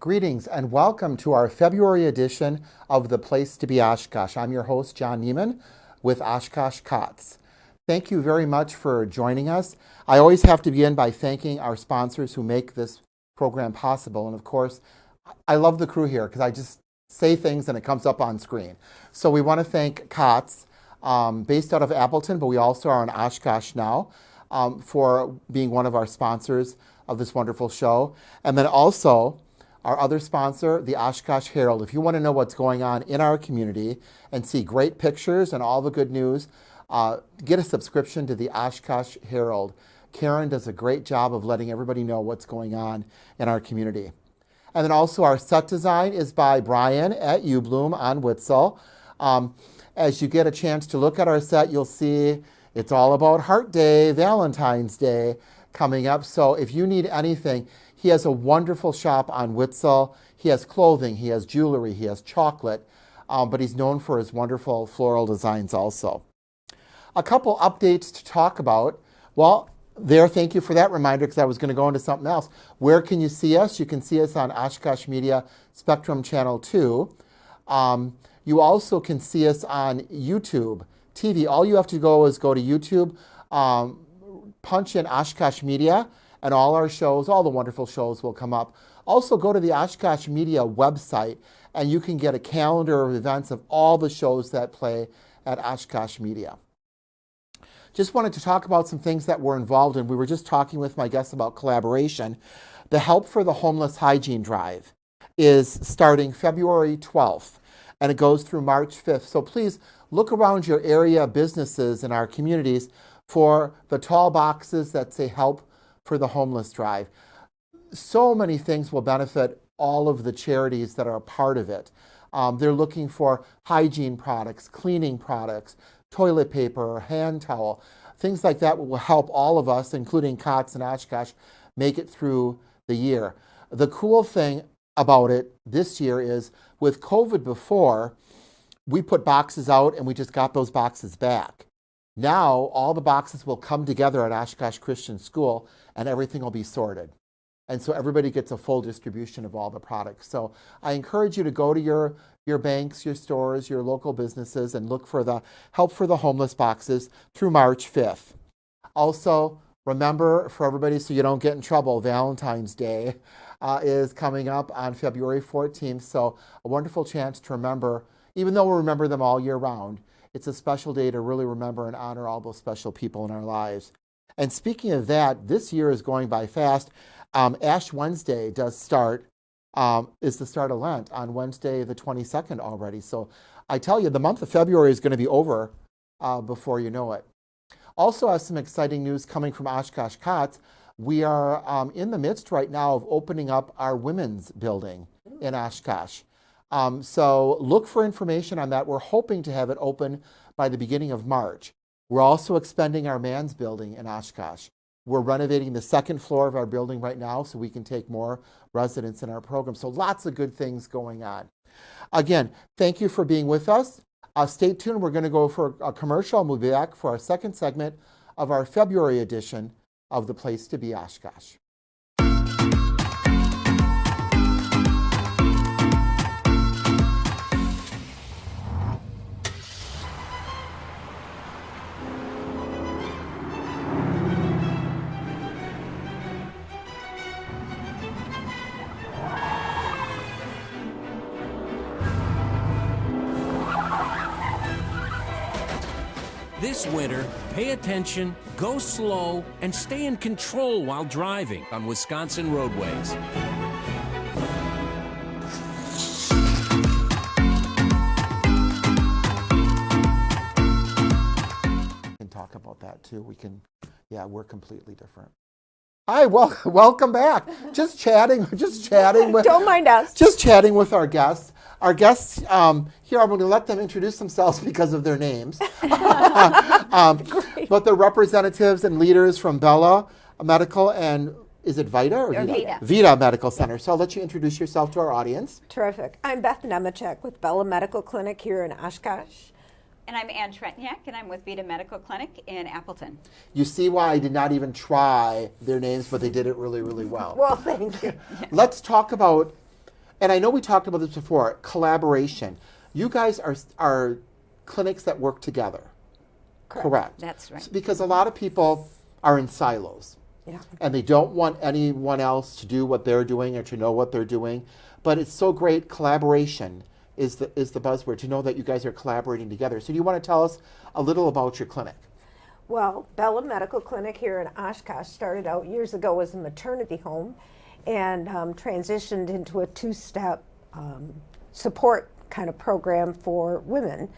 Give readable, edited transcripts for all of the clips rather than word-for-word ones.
Greetings and welcome to our February edition of The Place to Be Oshkosh. I'm your host, John Neiman with Oshkosh COTS. Thank you very much for joining us. I always have to begin by thanking our sponsors who make this program possible. And of course, I love the crew here because I just say things and it comes up on screen. So we want to thank COTS, based out of Appleton, but we also are in Oshkosh now, for being one of our sponsors of this wonderful show. And then also our other sponsor, the Oshkosh Herald. If you want to know what's going on in our community and see great pictures and all the good news, get a subscription to the Oshkosh Herald. Karen does a great job of letting everybody know what's going on in our community. And then also our set design is by Brian at UBloom on Witzel. As you get a chance to look at our set, you'll see it's all about Heart Day, Valentine's Day coming up. So if you need anything, he has a wonderful shop on Witzel. He has clothing, he has jewelry, he has chocolate, but he's known for his wonderful floral designs also. A couple updates to talk about. Well, thank you for that reminder because I was going to go into something else. Where can you see us? You can see us on Oshkosh Media Spectrum Channel 2. You also can see us on YouTube TV. All you have to go is go to YouTube, punch in Oshkosh Media, and all our shows, all the wonderful shows will come up. Also go to the Oshkosh Media website and you can get a calendar of events of all the shows that play at Oshkosh Media. Just wanted to talk about some things that we're involved in. We were just talking with my guests about collaboration. The Help for the Homeless Hygiene Drive is starting February 12th and it goes through March 5th. So please look around your area businesses in our communities for the tall boxes that say Help for the Homeless Drive. So many things will benefit all of the charities that are a part of it. They're looking for hygiene products, cleaning products, toilet paper, hand towel, things like that will help all of us, including COTS and Oshkosh, make it through the year. The cool thing about it this year is with COVID before, we put boxes out and we just got those boxes back. Now, all the boxes will come together at Oshkosh Christian School and everything will be sorted. And so everybody gets a full distribution of all the products. So I encourage you to go to your banks, your stores, your local businesses and look for the Help for the Homeless boxes through March 5th. Also, remember for everybody so you don't get in trouble, Valentine's Day is coming up on February 14th. So a wonderful chance to remember, even though we remember them all year round, it's a special day to really remember and honor all those special people in our lives. And speaking of that, this year is going by fast. Ash Wednesday does start, is the start of Lent on Wednesday the 22nd already. So I tell you, the month of February is going to be over before you know it. Also have some exciting news coming from Oshkosh COTS. We are in the midst right now of opening up our women's building in Oshkosh. So look for information on that. We're hoping to have it open by the beginning of March. We're also expanding our man's building in Oshkosh. We're renovating the second floor of our building right now so we can take more residents in our program. So lots of good things going on. Again, thank you for being with us. Stay tuned. We're going to go for a commercial and we'll be back for our second segment of our February edition of The Place to Be Oshkosh. This winter, pay attention, go slow, and stay in control while driving on Wisconsin roadways. We can talk about that too. We're completely different. Hi, welcome back. Just chatting with. Don't mind us. Just chatting with our guests. Our guests here, I'm going to let them introduce themselves because of their names. But they're representatives and leaders from Bella Medical and is it Vida or Vida? Vida Medical Center. So I'll let you introduce yourself to our audience. Terrific. I'm Beth Nemechek with Bella Medical Clinic here in Oshkosh. And I'm Ann Trentniak, and I'm with Vida Medical Clinic in Appleton. You see why I did not even try their names, but they did it really, really well. Well, thank you. Let's talk about And I know we talked about this before, collaboration. You guys are clinics that work together. Correct. That's right. Because a lot of people are in silos. Yeah. And they don't want anyone else to do what they're doing or to know what they're doing. But it's so great. Collaboration is the buzzword, to know that you guys are collaborating together. So do you want to tell us a little about your clinic? Well, Bella Medical Clinic here in Oshkosh started out years ago as a maternity home and transitioned into a two-step support kind of program for women.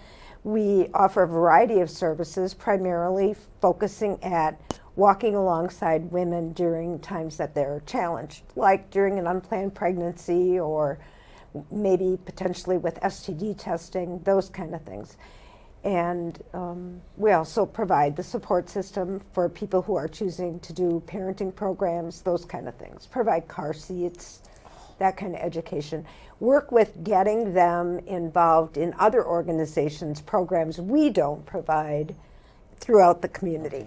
We offer a variety of services, primarily focusing at walking alongside women during times that they're challenged, like during an unplanned pregnancy or maybe potentially with STD testing, those kind of things. And we also provide the support system for people who are choosing to do parenting programs, those kind of things. Provide car seats, that kind of education. Work with getting them involved in other organizations, programs we don't provide throughout the community.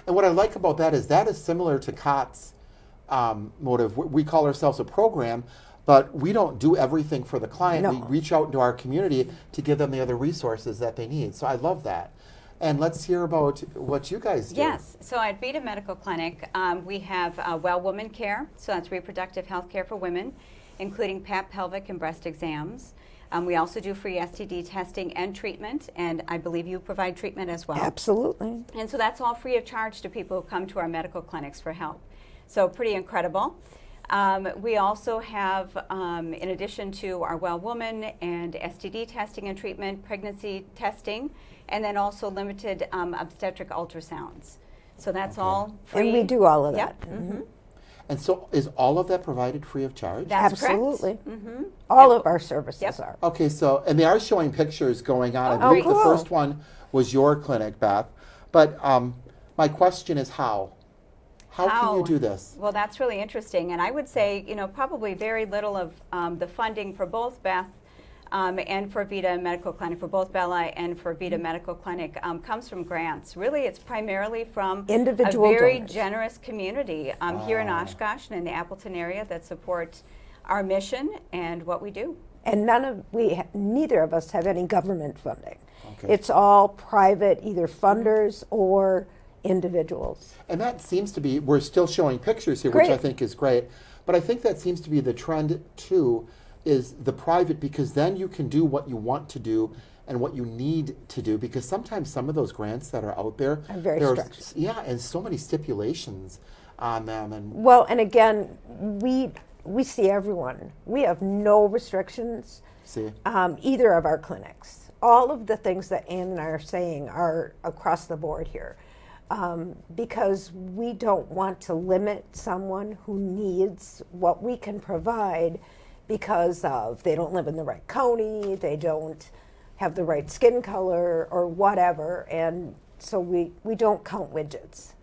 And what I like about that is similar to COT's motive. We call ourselves a program, but we don't do everything for the client. No. We reach out into our community to give them the other resources that they need. So I love that. And let's hear about what you guys do. Yes, so at Vida Medical Clinic, we have well woman care, so that's reproductive health care for women, including pap, pelvic, and breast exams. We also do free STD testing and treatment, and I believe you provide treatment as well. Absolutely. And so that's all free of charge to people who come to our medical clinics for help. So pretty incredible. We also have, in addition to our well woman and STD testing and treatment, pregnancy testing, and then also limited obstetric ultrasounds. So that's all free. And we do all of that. Yep. Mm-hmm. And so is all of that provided free of charge? That's Absolutely. correct. Mm-hmm. All of our services Yep. are. Okay, so, and they are showing pictures going on. I Oh, believe cool. the first one was your clinic, Beth. But my question is how? How can you do this? Well, that's really interesting. And I would say, probably very little of the funding for both Beth and for Vida Medical Clinic, for both Bella and for Vida Medical Clinic, comes from grants. Really, it's primarily from Individual a very donors. generous community here in Oshkosh and in the Appleton area that support our mission and what we do. And neither of us have any government funding. Okay. It's all private, either funders or individuals. And that seems to be, we're still showing pictures here, Great. which I think is great. But I think that seems to be the trend too, is the private, because then you can do what you want to do and what you need to do, because sometimes some of those grants that are out there Are very there's- strict. Yeah, and so many stipulations on them. And Well, and again, we see everyone. We have no restrictions, see, either of our clinics. All of the things that Ann and I are saying are across the board here. Because we don't want to limit someone who needs what we can provide because of they don't live in the right county, they don't have the right skin color or whatever, and so we don't count widgets.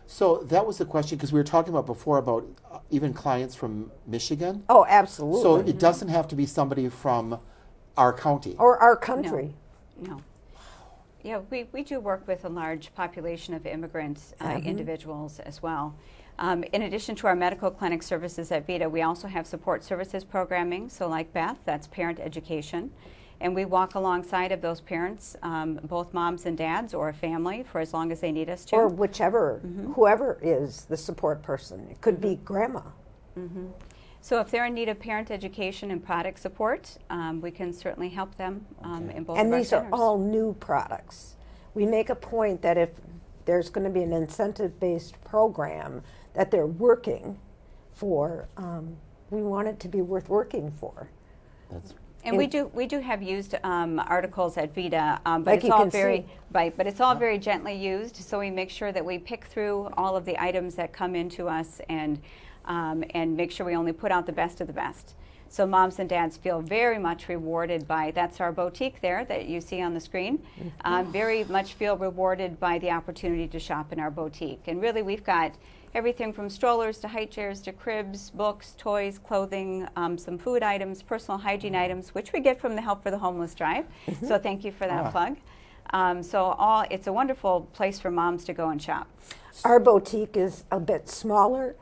so that was the question, because we were talking about before about even clients from Michigan. Oh, absolutely. So it doesn't have to be somebody from our county. Or our country. No. Yeah, we do work with a large population of immigrant individuals as well. In addition to our medical clinic services at Vida, we also have support services programming. So like Beth, that's parent education. And we walk alongside of those parents, both moms and dads or a family, for as long as they need us to. Or whichever, whoever is the support person. It could be grandma. So if they're in need of parent education and product support, we can certainly help them in both And of our these are centers. all new products. We make a point that if there's going to be an incentive-based program that they're working for, we want it to be worth working for. That's And we do have used articles at Vida, but Like it's you all can very see. right. But it's all very gently used. So we make sure that we pick through all of the items that come into us and make sure we only put out the best of the best. So moms and dads feel very much rewarded by, that's our boutique there that you see on the screen, very much feel rewarded by the opportunity to shop in our boutique. And really we've got everything from strollers to high chairs to cribs, books, toys, clothing, some food items, personal hygiene items, which we get from the Help for the Homeless Drive. So thank you for that plug. It's a wonderful place for moms to go and shop. Our boutique is a bit smaller,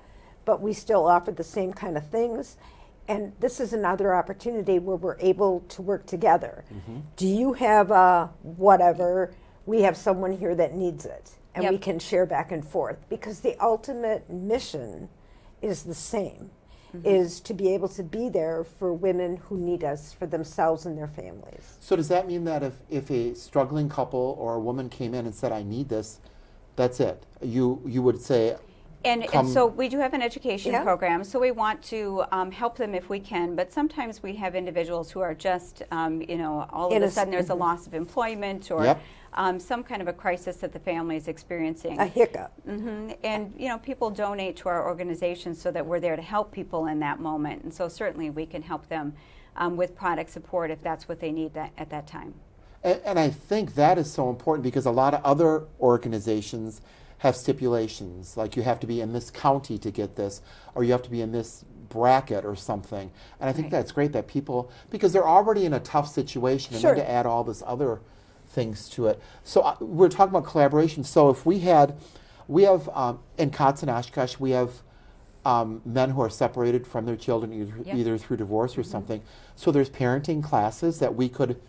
but we still offer the same kind of things. and this is another opportunity where we're able to work together. Do you have a whatever? We have someone here that needs it, and we can share back and forth, because the ultimate mission is the same, is to be able to be there for women who need us for themselves and their families. So does that mean that if a struggling couple or a woman came in and said, I need this, that's it? You would say, and so we do have an education program, so we want to help them if we can, but sometimes we have individuals who are just, all of a sudden there's a loss of employment or some kind of a crisis that the family is experiencing. A hiccup. And, people donate to our organization so that we're there to help people in that moment. And so certainly we can help them with product support if that's what they need at that time. And I think that is so important, because a lot of other organizations have stipulations, like you have to be in this county to get this, or you have to be in this bracket or something. And I think that's great that people, because they're already in a tough situation, and then to add all this other things to it. So we're talking about collaboration. So if we have in Kotz and Oshkosh, we have men who are separated from their children either through divorce or something. So there's parenting classes that we could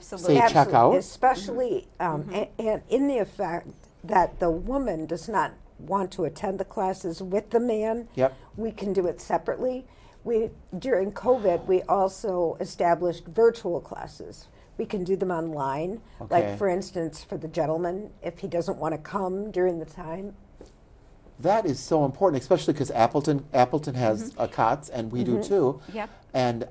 say check out. Especially, and in the effect that the woman does not want to attend the classes with the man, we can do it separately. During COVID, we also established virtual classes. We can do them online, like for instance, for the gentleman, if he doesn't want to come during the time. That is so important, especially because Appleton has a Kotz, and we do too. And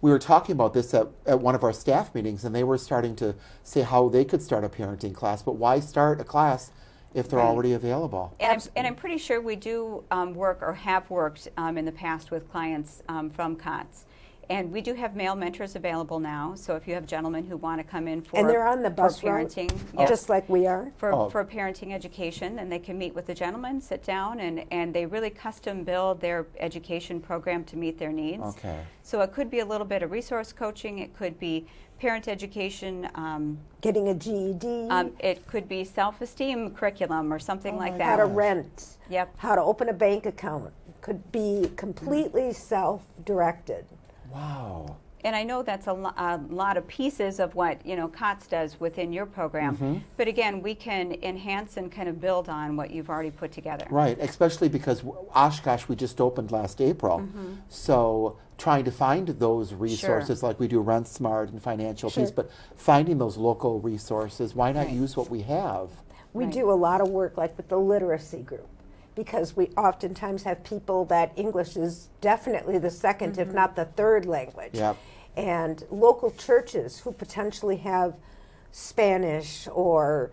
we were talking about this at one of our staff meetings, and they were starting to say how they could start a parenting class, but why start a class if they're already available? And I'm pretty sure we do work or have worked in the past with clients from Kotz. And we do have male mentors available now, so if you have gentlemen who want to come in for and they're on the bus parenting, just like we are, for parenting education, then they can meet with the gentleman, sit down, and they really custom build their education program to meet their needs. So it could be a little bit of resource coaching, it could be parent education, getting a GED, it could be self-esteem curriculum or something like that. How to rent, how to open a bank account, could be completely self-directed. Wow. And I know that's a lot of pieces of what Kotz does within your program, but again, we can enhance and kind of build on what you've already put together. Right, especially because Oshkosh we just opened last April, so trying to find those resources like we do Rent Smart and Financial Peace, but finding those local resources, why not use what we have? We do a lot of work like with the literacy group, because we oftentimes have people that English is definitely the second, if not the third language. And local churches who potentially have Spanish or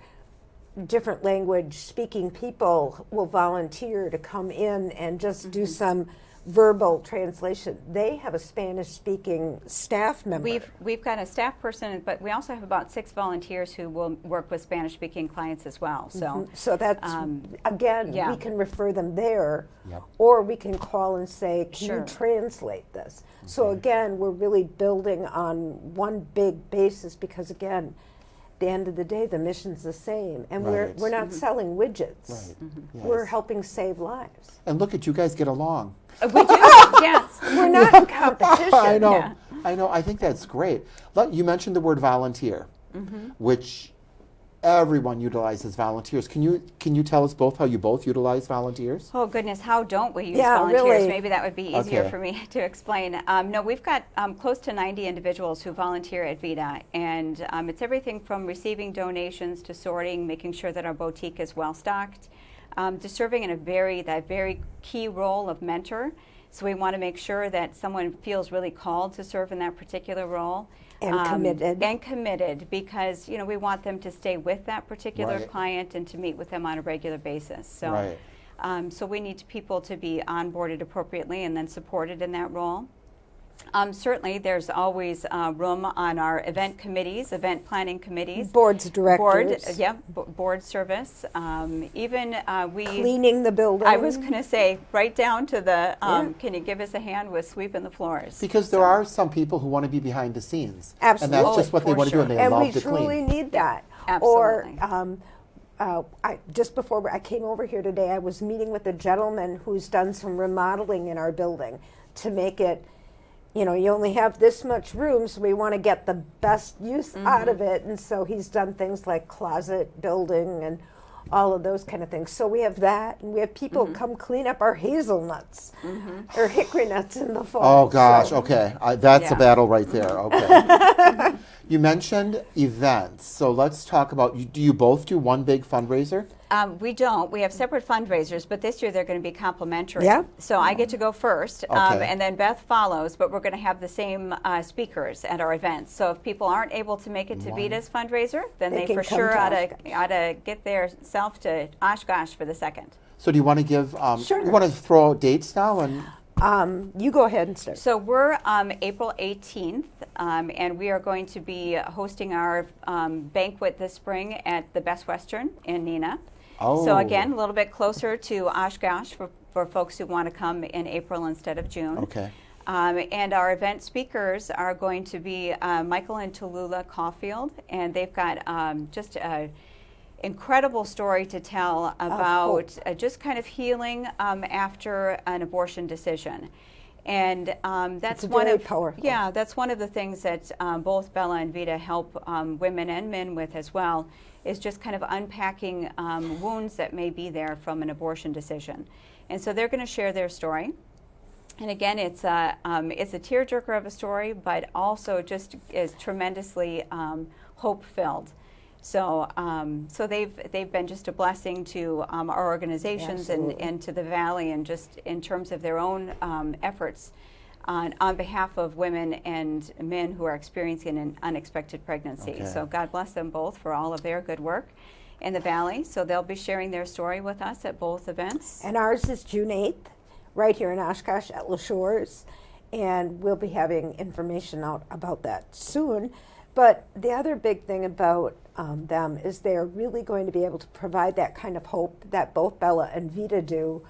different language speaking people will volunteer to come in and just do some verbal translation. They have a Spanish-speaking staff member. We've got a staff person, but we also have about 6 volunteers who will work with Spanish-speaking clients as well. So, so that's again, we can refer them there, or we can call and say, "Can you translate this?" So again, we're really building on one big basis, because again, at the end of the day, the mission's the same, and we're not selling widgets. We're helping save lives. And look at you guys get along. We do, yes. We're not in competition. I know. I know. I think that's great. You mentioned the word volunteer, which everyone utilizes volunteers. Can you tell us both how you both utilize volunteers? Oh goodness, how don't we use volunteers? Really. Maybe that would be easier for me to explain. No, we've got close to 90 individuals who volunteer at Vida, and it's everything from receiving donations to sorting, making sure that our boutique is well stocked, to serving in that very key role of mentor. So we want to make sure that someone feels really called to serve in that particular role. And committed. And committed, because we want them to stay with that particular client and to meet with them on a regular basis. So, so we need people to be onboarded appropriately and then supported in that role. Certainly, there's always room on our event committees, event planning committees. Boards, directors. Board service. Even we... Cleaning the building. I was going to say, right down to the, can you give us a hand with sweeping the floors? Because there are some people who want to be behind the scenes. Absolutely. And that's just what they want to do, and they love to clean. And we truly need that. Absolutely. Or just before I came over here today, I was meeting with a gentleman who's done some remodeling in our building to make it you only have this much room, so we want to get the best use out of it. And so he's done things like closet building and all of those kind of things. So we have that, and we have people come clean up our hazelnuts or hickory nuts in the fall. Oh gosh, So- okay. That's a battle right there. Okay. You mentioned events, so let's talk about, do you both do one big fundraiser? We don't. We have separate fundraisers, but this year they're going to be complementary. Yeah. So I get to go first, Okay. and then Beth follows, but we're going to have the same speakers at our events. So if people aren't able to make it to Vida's fundraiser, then They they can for come sure to ought to get their self to Oshkosh for the second. So do you want to give, Sure. you want to throw out dates now? And You go ahead and start. So we're April 18th, and we are going to be hosting our banquet this spring at the Best Western in Neenah. Oh. So again, a little bit closer to Oshkosh for folks who want to come in April instead of June. Okay. And our event speakers are going to be Michael and Tallulah Caulfield, and they've got just a incredible story to tell about just kind of healing after an abortion decision. And that's It's one very of powerful. Yeah, that's one of the things that both Bella and Vida help women and men with as well, is just kind of unpacking wounds that may be there from an abortion decision. And so they're going to share their story. And again, it's a tearjerker of a story, but also just is tremendously hope-filled. So, so they've been just a blessing to our organizations and to the Valley, and just in terms of their own efforts on behalf of women and men who are experiencing an unexpected pregnancy. Okay. So God bless them both for all of their good work in the Valley. So they'll be sharing their story with us at both events. And ours is June 8th, right here in Oshkosh at La Shores. And we'll be having information out about that soon. But the other big thing about them is they're really going to be able to provide that kind of hope that both Bella and Vida do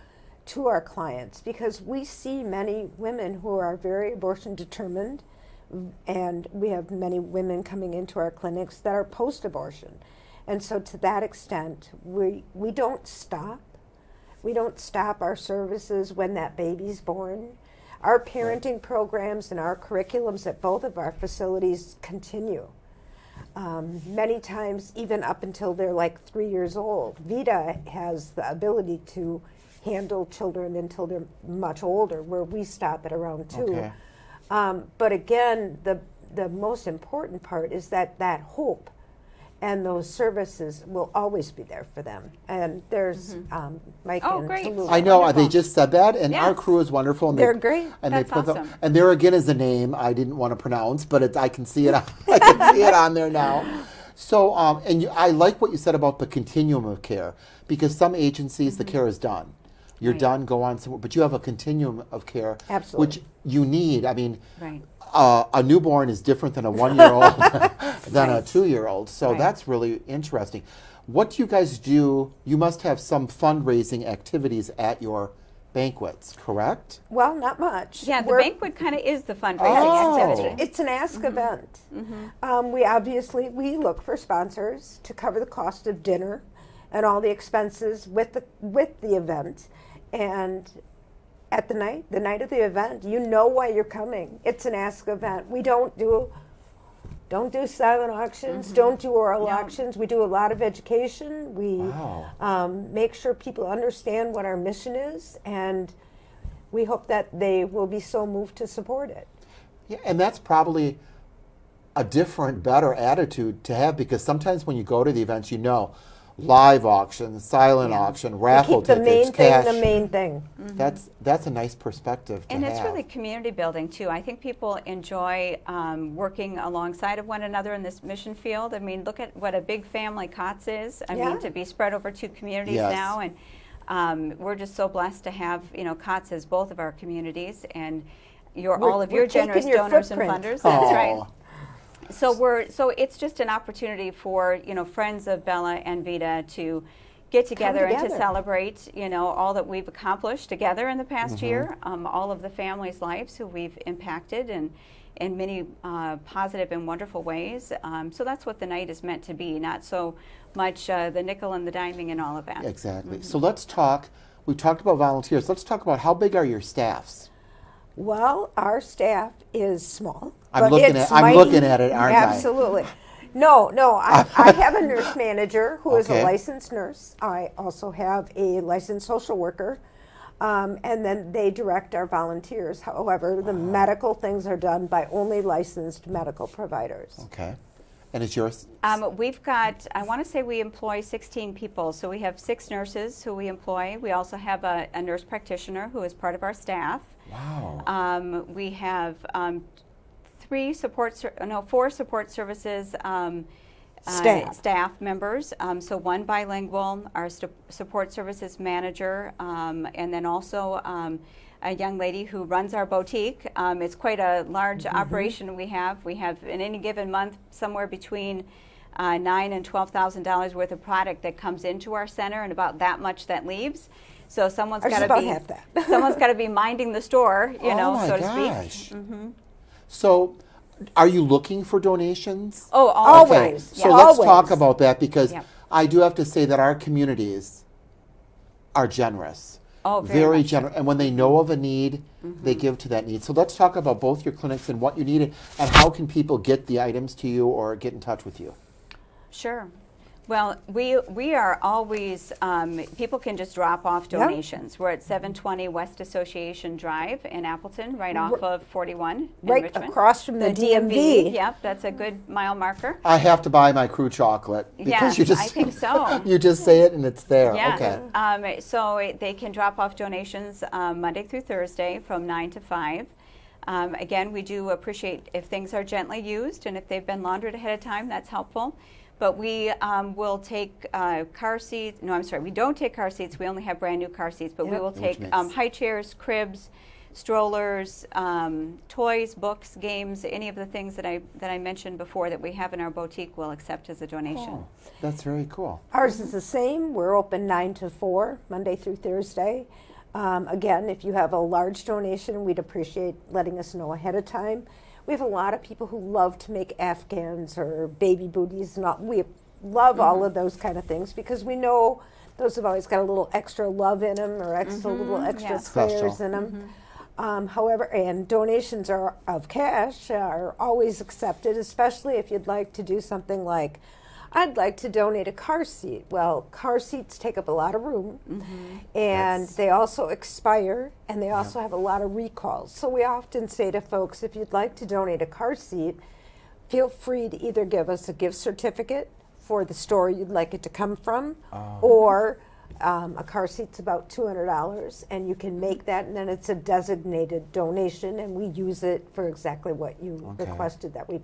to our clients, because we see many women who are very abortion determined, and we have many women coming into our clinics that are post-abortion. And so to that extent, we don't stop. We don't stop our services when that baby's born. Our parenting programs and our curriculums at both of our facilities continue. Many times, even up until they're like 3 years old. Vida has the ability to handle children until they're much older, where we stop at around 2. Okay. But again, the most important part is that hope and those services will always be there for them. And there's Mike Oh, and great. Tallulah. I know Wonderful. they just said that, and our Yes. crew is wonderful. And They're great. And That's they put awesome. and there again is a name I didn't want to pronounce, but I can see it. I can see it on there now. So, I like what you said about the continuum of care, because some agencies the care is done. You're Right. done, go on somewhere, but you have a continuum of care, Absolutely. which you need. I mean, Right. a newborn is different than a 1-year-old than a Right. 2-year-old. So Right. that's really interesting. What do you guys do? You must have some fundraising activities at your banquets, correct? Well, not much. Yeah, the We're- banquet kind of is the fundraising Oh. activity. It's an ask event. We look for sponsors to cover the cost of dinner and all the expenses with the event. And at the night of the event, you know why you're coming. It's an ask event. We don't do silent auctions, don't do oral auctions. We do a lot of education. We Wow. make sure people understand what our mission is, and we hope that they will be so moved to support it. Yeah, and that's probably a different, better attitude to have, because sometimes when you go to the events, live auction, silent auction, raffle Keep the tickets, main cash. thing the main thing. That's a nice perspective to And have. it's really community building too. I think people enjoy working alongside of one another in this mission field. I mean, look at what a big family COTS is. I Yeah. mean, to be spread over 2 communities Yes. now, and we're just so blessed to have COTS as both of our communities, and all of we're your taking generous your donors and footprint. funders. That's Aw. right. So it's just an opportunity for friends of Bella and Vida to get together and to together. celebrate all that we've accomplished together in the past Mm-hmm. year, all of the families' lives who we've impacted and in many positive and wonderful ways. So that's what the night is meant to be, not so much the nickel and the diming and all of that. Exactly. So let's talk. We talked about volunteers. Let's talk about how big are your staffs? Well, our staff is small. I'm but looking it's at mighty. it, aren't I? Absolutely. No, I have a nurse manager who is Okay. a licensed nurse. I also have a licensed social worker. And then they direct our volunteers. However, the medical things are done by only licensed medical providers. Okay. And is yours? We've got, I want to say we employ 16 people. So we have 6 nurses who we employ. We also have a nurse practitioner who is part of our staff. Wow. We have 4 support services staff members. So 1 bilingual, our support services manager, and then also a young lady who runs our boutique. It's quite a large operation we have. We have in any given month somewhere between $9,000 and $12,000 worth of product that comes into our center, and about that much that leaves. So someone's got to be half that. someone's got to be minding the store, so to gosh. speak. So, are you looking for donations? Oh, Always. Okay. always. So Yeah. let's Always. talk about that, because Yeah. I do have to say that our communities are generous. Oh, very much so. generous. And when they know of a need, they give to that need. So let's talk about both your clinics and what you need, and how can people get the items to you or get in touch with you? Sure. Well, we are always, people can just drop off donations. We're at 720 West Association Drive in Appleton, right off of 41 in Right Richmond. across from the DMV. Yep, that's a good mile marker. I have to buy my crew chocolate because Yes, you just I think so. you just say it and it's there. Yeah. Okay. So they can drop off donations Monday through Thursday from 9 to 5. Again, we do appreciate if things are gently used, and if they've been laundered ahead of time, that's helpful. But we will take car seats. No, I'm sorry, we don't take car seats. We only have brand new car seats. But we Yep. will take high chairs, cribs, strollers, toys, books, games, any of the things that I mentioned before that we have in our boutique we'll accept as a donation. Oh, that's very cool. Ours is the same. We're open 9 to 4, Monday through Thursday. Again, if you have a large donation, we'd appreciate letting us know ahead of time. We have a lot of people who love to make Afghans or baby booties, and we love all of those kind of things because we know those have always got a little extra love in them or little extra Yeah. prayers Special. in them. However, and donations of cash are always accepted, especially if you'd like to do something like, I'd like to donate a car seat. Well, car seats take up a lot of room, and they also expire, and they also have a lot of recalls. So we often say to folks, if you'd like to donate a car seat, feel free to either give us a gift certificate for the store you'd like it to come from, or a car seat's about $200, and you can make that, and then it's a designated donation, and we use it for exactly what you requested that we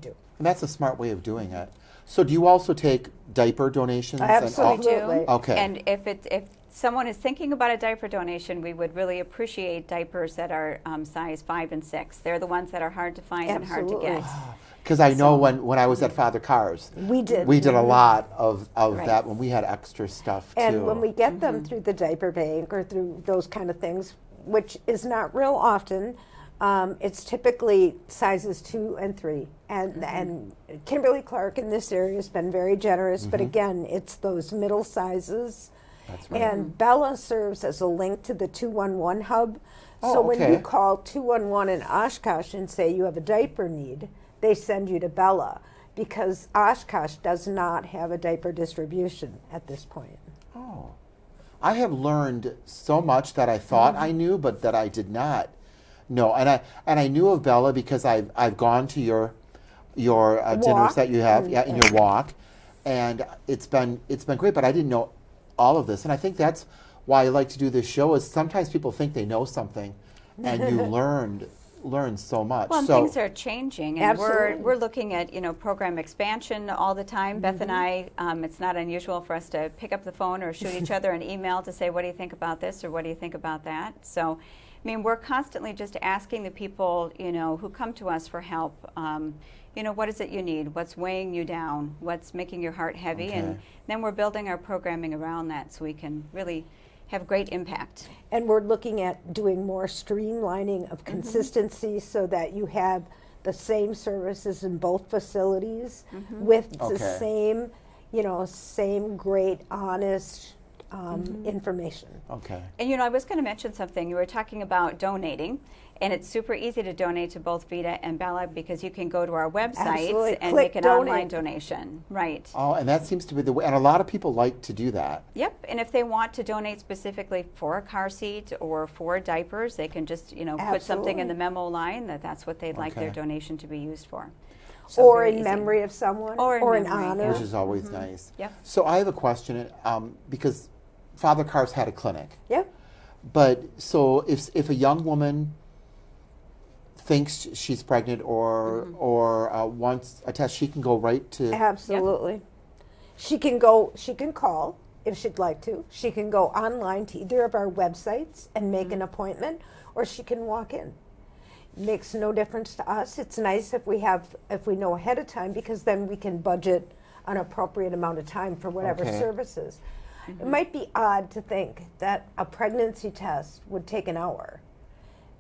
do. And that's a smart way of doing it. So do you also take diaper donations? Absolutely. And Absolutely. Okay. And if someone is thinking about a diaper donation, we would really appreciate diapers that are size 5 and 6. They're the ones that are hard to find and hard to Absolutely. get. Because I know when I was at Father Carr's, We did. a lot of Right. that when we had extra stuff too. And when we get them through the diaper bank or through those kind of things, which is not real often, it's typically sizes 2 and 3. And Kimberly Clark in this area has been very generous, but again, it's those middle sizes. That's right. And Bella serves as a link to the 211 hub. Oh, So when okay. you call 211 in Oshkosh and say you have a diaper need, they send you to Bella because Oshkosh does not have a diaper distribution at this point. Oh, I have learned so much that I thought I knew, but that I did not know. And I knew of Bella because I've gone to your dinners Walk. that you have, in your walk, and it's been great. But I didn't know all of this, and I think that's why I like to do this show. Is sometimes people think they know something, and you learn so much. Well, and so things are changing, and Absolutely. we're looking at program expansion all the time. Beth and I, it's not unusual for us to pick up the phone or shoot each other an email to say, what do you think about this or what do you think about that? So, I mean, we're constantly just asking the people, who come to us for help, what is it you need? What's weighing you down? What's making your heart heavy? Okay. And then we're building our programming around that so we can really have great impact. And we're looking at doing more streamlining of consistency so that you have the same services in both facilities with the Okay. same, same great, honest information. Okay. And I was going to mention something. You were talking about donating, and it's super easy to donate to both Vida and Bella because you can go to our website Absolutely. and Click make an donate. online donation. Right. Oh, and that seems to be the way, and a lot of people like to do that. Yep. And if they want to donate specifically for a car seat or for diapers, they can just, put something in the memo line that's what they'd like their Okay. donation to be used for. Or very in easy. memory of someone, Or in in memory, honor. Which is always nice. Yep. So I have a question, because Father Carr's had a clinic. Yep. But so if a young woman thinks she's pregnant or wants a test, she can go right to. Absolutely. She can call if she'd like to. She can go online to either of our websites and make an appointment, or she can walk in. Makes no difference to us. It's nice if we know ahead of time, because then we can budget an appropriate amount of time for whatever Okay. services. It might be odd to think that a pregnancy test would take an hour,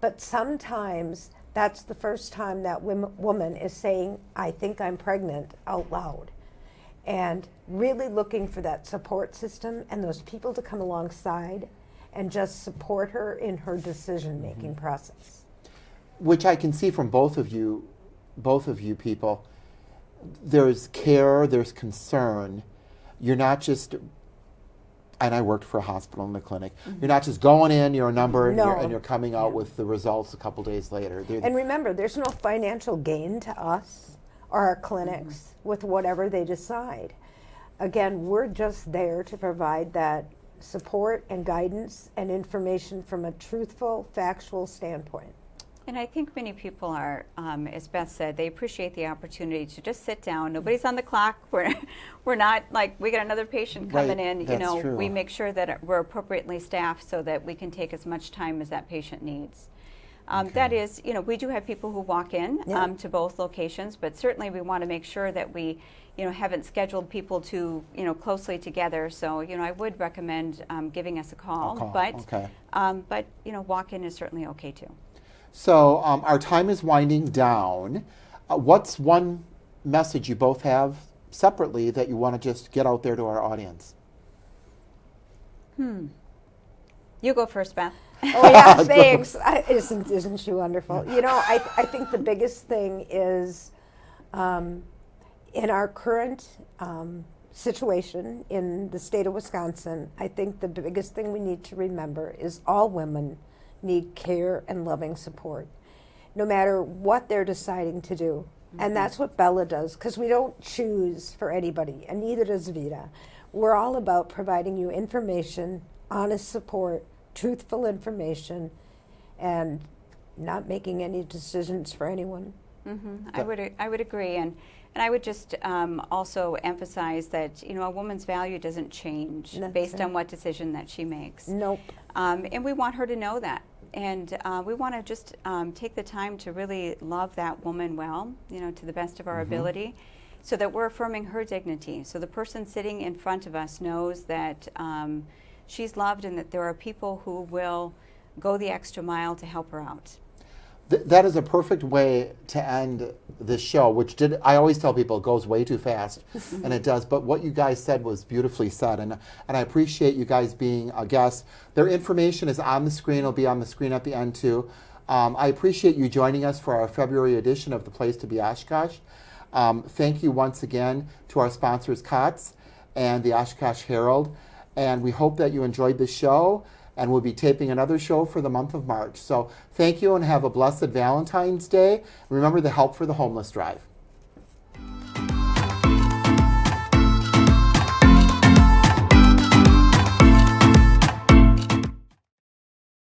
but sometimes that's the first time that woman is saying, I think I'm pregnant, out loud. And really looking for that support system and those people to come alongside and just support her in her decision-making process. Which I can see from both of you people. There's care, there's concern. You're not just, and I worked for a hospital and a clinic, you're not just going in, you're a number, No. and you're coming out with the results a couple days later. And remember, there's no financial gain to us or our clinics with whatever they decide. Again, we're just there to provide that support and guidance and information from a truthful, factual standpoint. And I think many people are, as Beth said, they appreciate the opportunity to just sit down. Nobody's on the clock. We're not like we got another patient coming Right, in. that's true. We make sure that we're appropriately staffed so that we can take as much time as that patient needs. That is, we do have people who walk in to both locations, but certainly we want to make sure that we, haven't scheduled people to, closely together. So, I would recommend giving us a call. Okay. But walk-in is certainly okay too. So our time is winding down. What's one message you both have separately that you want to just get out there to our audience? You go first, Beth. Oh yeah, thanks. Isn't she wonderful? I think the biggest thing is in our current situation in the state of Wisconsin, I think the biggest thing we need to remember is all women need care and loving support, no matter what they're deciding to do. And that's what Bella does, because we don't choose for anybody, and neither does Vida. We're all about providing you information, honest support, truthful information, and not making any decisions for anyone. I would agree, and I would just also emphasize that a woman's value doesn't change based on what decision that she makes. Nope. And we want her to know that, and we want to just take the time to really love that woman well, to the best of our ability, so that we're affirming her dignity. So the person sitting in front of us knows that she's loved, and that there are people who will go the extra mile to help her out. That is a perfect way to end this show, which I always tell people it goes way too fast, and it does. But what you guys said was beautifully said, and I appreciate you guys being a guest. Their information is on the screen. It'll be on the screen at the end, too. I appreciate you joining us for our February edition of The Place to Be Oshkosh. Thank you once again to our sponsors, COTS and the Oshkosh Herald. And we hope that you enjoyed this show, and we'll be taping another show for the month of March. So thank you, and have a blessed Valentine's Day. Remember the Help for the Homeless Drive.